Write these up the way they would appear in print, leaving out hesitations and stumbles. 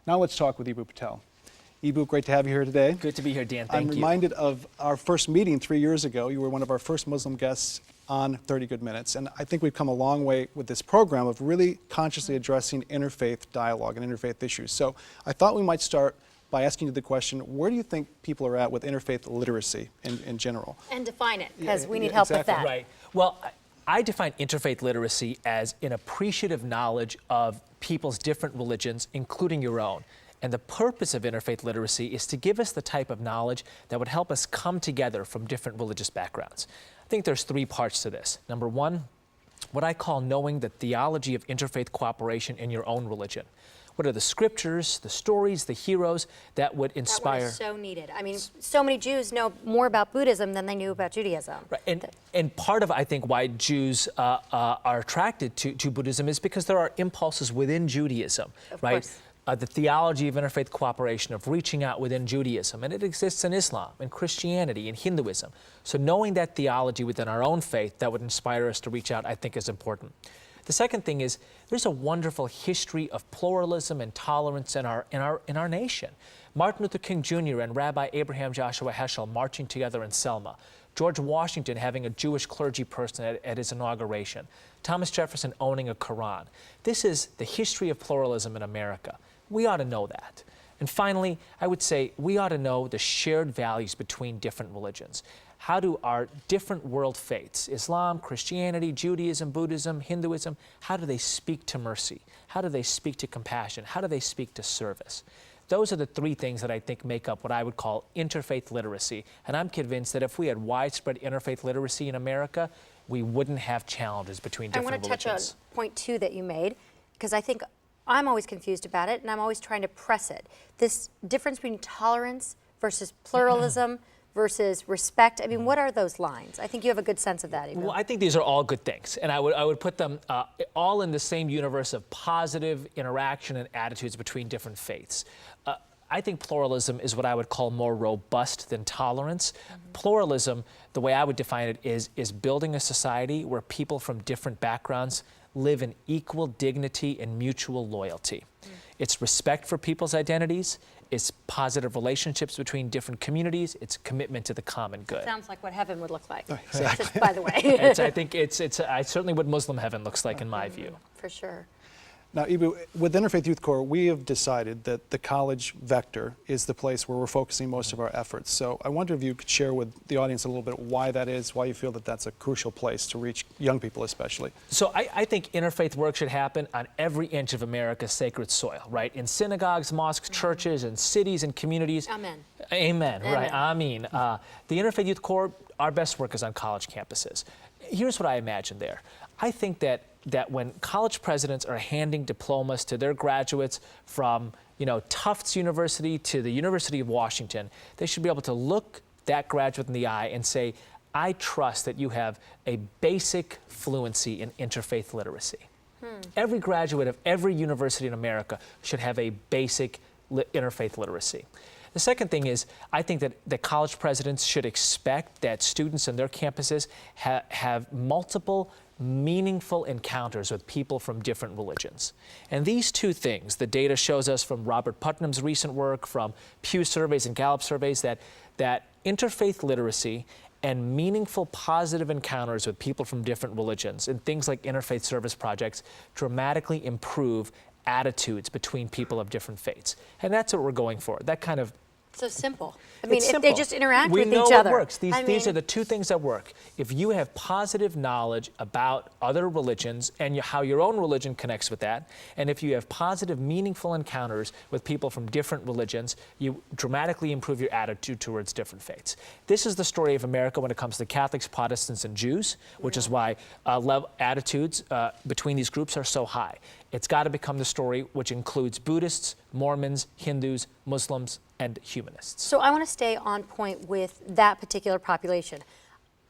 Now let's talk with Eboo Patel. Eboo, great to have you here today. Good to be here, Dan. Thank you. I'm reminded of our first meeting 3 years ago. You were one of our first Muslim guests on 30 Good Minutes. And I think we've come a long way with this program of really consciously addressing interfaith dialogue and interfaith issues. So I thought we might start by asking you the question, where do you think people are at with interfaith literacy in general? And define it, because we need help with that. Right. Well, I define interfaith literacy as an appreciative knowledge of people's different religions, including your own. And the purpose of interfaith literacy is to give us the type of knowledge that would help us come together from different religious backgrounds. I think there's 3 parts to this. Number 1, what I call knowing the theology of interfaith cooperation in your own religion. What are the scriptures, the stories, the heroes that would inspire? That one is so needed. I mean, so many Jews know more about Buddhism than they knew about Judaism. Right. And part of, I think, why Jews are attracted to Buddhism is because there are impulses within Judaism, right? Course. The theology of interfaith cooperation, of reaching out within Judaism, and it exists in Islam, in Christianity, in Hinduism. So knowing that theology within our own faith that would inspire us to reach out, I think is important. The second thing is there's a wonderful history of pluralism and tolerance in our nation. Martin Luther King Jr. and Rabbi Abraham Joshua Heschel marching together in Selma. George Washington having a Jewish clergy person at his inauguration. Thomas Jefferson owning a Quran. This is the history of pluralism in America. We ought to know that. And finally, I would say we ought to know the shared values between different religions. How do our different world faiths, Islam, Christianity, Judaism, Buddhism, Hinduism, how do they speak to mercy? How do they speak to compassion? How do they speak to service? Those are the 3 things that I think make up what I would call interfaith literacy. And I'm convinced that if we had widespread interfaith literacy in America, we wouldn't have challenges between different religions. I want to touch on point 2 that you made, because I think I'm always confused about it, and I'm always trying to press it. This difference between tolerance versus pluralism versus respect. I mean, what are those lines? I think you have a good sense of that, Eboo. Well, I think these are all good things, and I would put them all in the same universe of positive interaction and attitudes between different faiths. I think pluralism is what I would call more robust than tolerance. Pluralism, the way I would define it, is building a society where people from different backgrounds live in equal dignity and mutual loyalty. It's respect for people's identities, it's positive relationships between different communities, it's commitment to the common good. Sounds like what heaven would look like, Exactly. just by the way. I think it's certainly what Muslim heaven looks like in my view. For sure. Now, Eboo, with Interfaith Youth Corps, we have decided that the college vector is the place where we're focusing most of our efforts. So I wonder if you could share with the audience a little bit why that is, why you feel that that's a crucial place to reach young people especially. So I think interfaith work should happen on every inch of America's sacred soil, right? In synagogues, mosques, churches, and cities and communities. Amen. Amen, Amen. right, Amen. The Interfaith Youth Corps, our best work is on college campuses. Here's what I imagine there. I think that when college presidents are handing diplomas to their graduates from, Tufts University to the University of Washington, they should be able to look that graduate in the eye and say, I trust that you have a basic fluency in interfaith literacy. Every graduate of every university in America should have a basic interfaith literacy. The second thing is, I think that college presidents should expect that students on their campuses have multiple meaningful encounters with people from different religions. And these 2 things, the data shows us from Robert Putnam's recent work, from Pew surveys and Gallup surveys, that interfaith literacy and meaningful positive encounters with people from different religions and things like interfaith service projects dramatically improve attitudes between people of different faiths. And that's what we're going for, that kind of. So simple. I mean, It's if simple. they just interact we with know each it other. Works. These are the 2 things that work. If you have positive knowledge about other religions and how your own religion connects with that, and if you have positive, meaningful encounters with people from different religions, you dramatically improve your attitude towards different faiths. This is the story of America when it comes to Catholics, Protestants, and Jews, which is why attitudes between these groups are so high. It's got to become the story which includes Buddhists, Mormons, Hindus, Muslims, and humanists. So I want to stay on point with that particular population.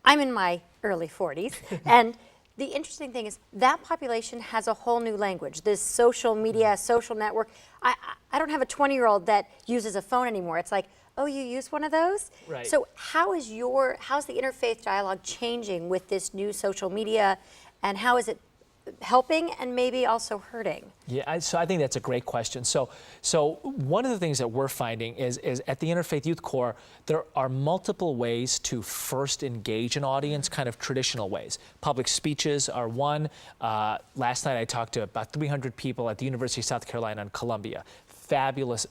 I'm in my early 40s, and the interesting thing is that population has a whole new language. This social media, social network. I don't have a 20-year-old that uses a phone anymore. It's like, oh, you use one of those? Right. So how's the interfaith dialogue changing with this new social media, and how is it helping and maybe also hurting? Yeah, so I think that's a great question. So one of the things that we're finding is at the Interfaith Youth Corps, there are multiple ways to first engage an audience, kind of traditional ways. Public speeches are one. Last night I talked to about 300 people at the University of South Carolina in Columbia. Fabulous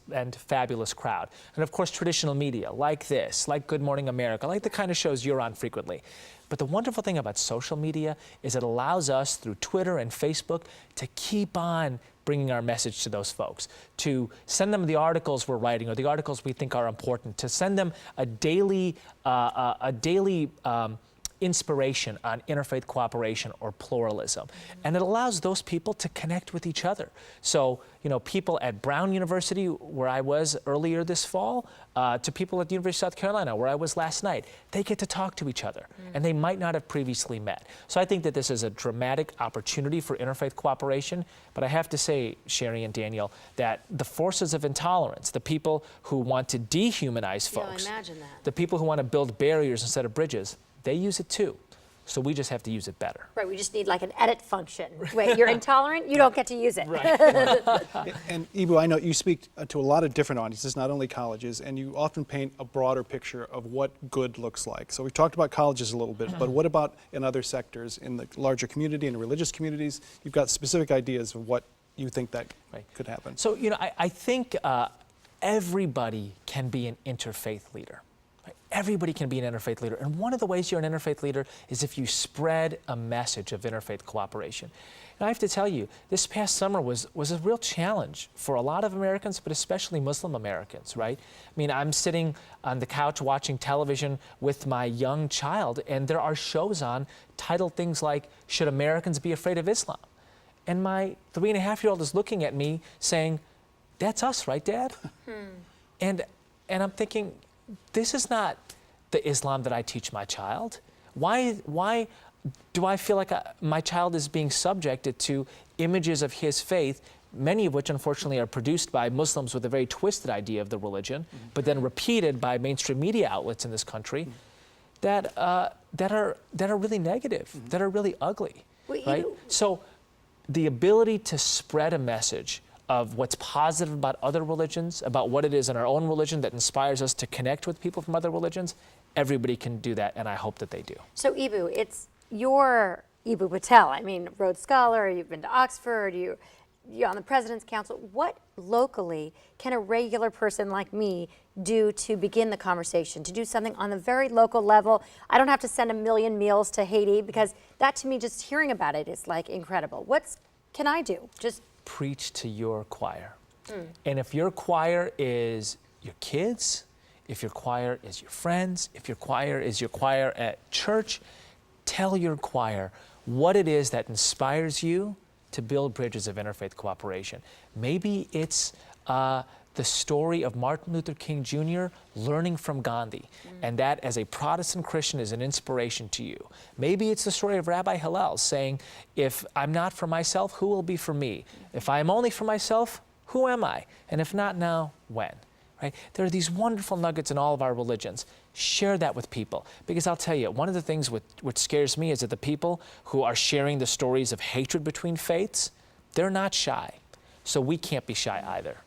crowd. And of course, traditional media like this, like Good Morning America, like the kind of shows you're on frequently. But the wonderful thing about social media is it allows us through Twitter and Facebook to keep on bringing our message to those folks, to send them the articles we're writing or the articles we think are important, to send them a daily inspiration on interfaith cooperation or pluralism. And it allows those people to connect with each other. So, people at Brown University, where I was earlier this fall, to people at the University of South Carolina, where I was last night, they get to talk to each other, and they might not have previously met. So I think that this is a dramatic opportunity for interfaith cooperation, but I have to say, Sherre and Daniel, that the forces of intolerance, the people who want to dehumanize folks, imagine that. the people who want to build barriers instead of bridges, they use it too. So we just have to use it better. Right, we just need like an edit function. Wait, you're intolerant? You don't get to use it. Right. And Eboo, I know you speak to a lot of different audiences, not only colleges, and you often paint a broader picture of what good looks like. So we've talked about colleges a little bit, but what about in other sectors, in the larger community, in religious communities? You've got specific ideas of what you think that could happen. So, I think everybody can be an interfaith leader. Everybody can be an interfaith leader. And one of the ways you're an interfaith leader is if you spread a message of interfaith cooperation. And I have to tell you, this past summer was a real challenge for a lot of Americans, but especially Muslim Americans, right? I mean, I'm sitting on the couch watching television with my young child, and there are shows on titled things like, "Should Americans be afraid of Islam?" And my 3.5-year-old is looking at me saying, "That's us, right, Dad?" And I'm thinking, this is not the Islam that I teach my child. Why do I feel like my child is being subjected to images of his faith, many of which unfortunately are produced by Muslims with a very twisted idea of the religion, but then repeated by mainstream media outlets in this country, that are really negative, that are really ugly, right? So the ability to spread a message of what's positive about other religions, about what it is in our own religion that inspires us to connect with people from other religions, everybody can do that, and I hope that they do. So Eboo, it's your Eboo Patel. I mean, Rhodes Scholar, you've been to Oxford, you're on the President's Council. What locally can a regular person like me do to begin the conversation, to do something on the very local level? I don't have to send 1 million meals to Haiti, because that to me, just hearing about it is like incredible. What can I do? Just preach to your choir. And if your choir is your kids, if your choir is your friends, if your choir is your choir at church, tell your choir what it is that inspires you to build bridges of interfaith cooperation. Maybe it's the story of Martin Luther King Jr. learning from Gandhi, and that as a Protestant Christian is an inspiration to you. Maybe it's the story of Rabbi Hillel saying, if I'm not for myself, who will be for me? If I am only for myself, who am I? And if not now, when? Right? There are these wonderful nuggets in all of our religions. Share that with people, because I'll tell you, one of the things which scares me is that the people who are sharing the stories of hatred between faiths, they're not shy. So we can't be shy either.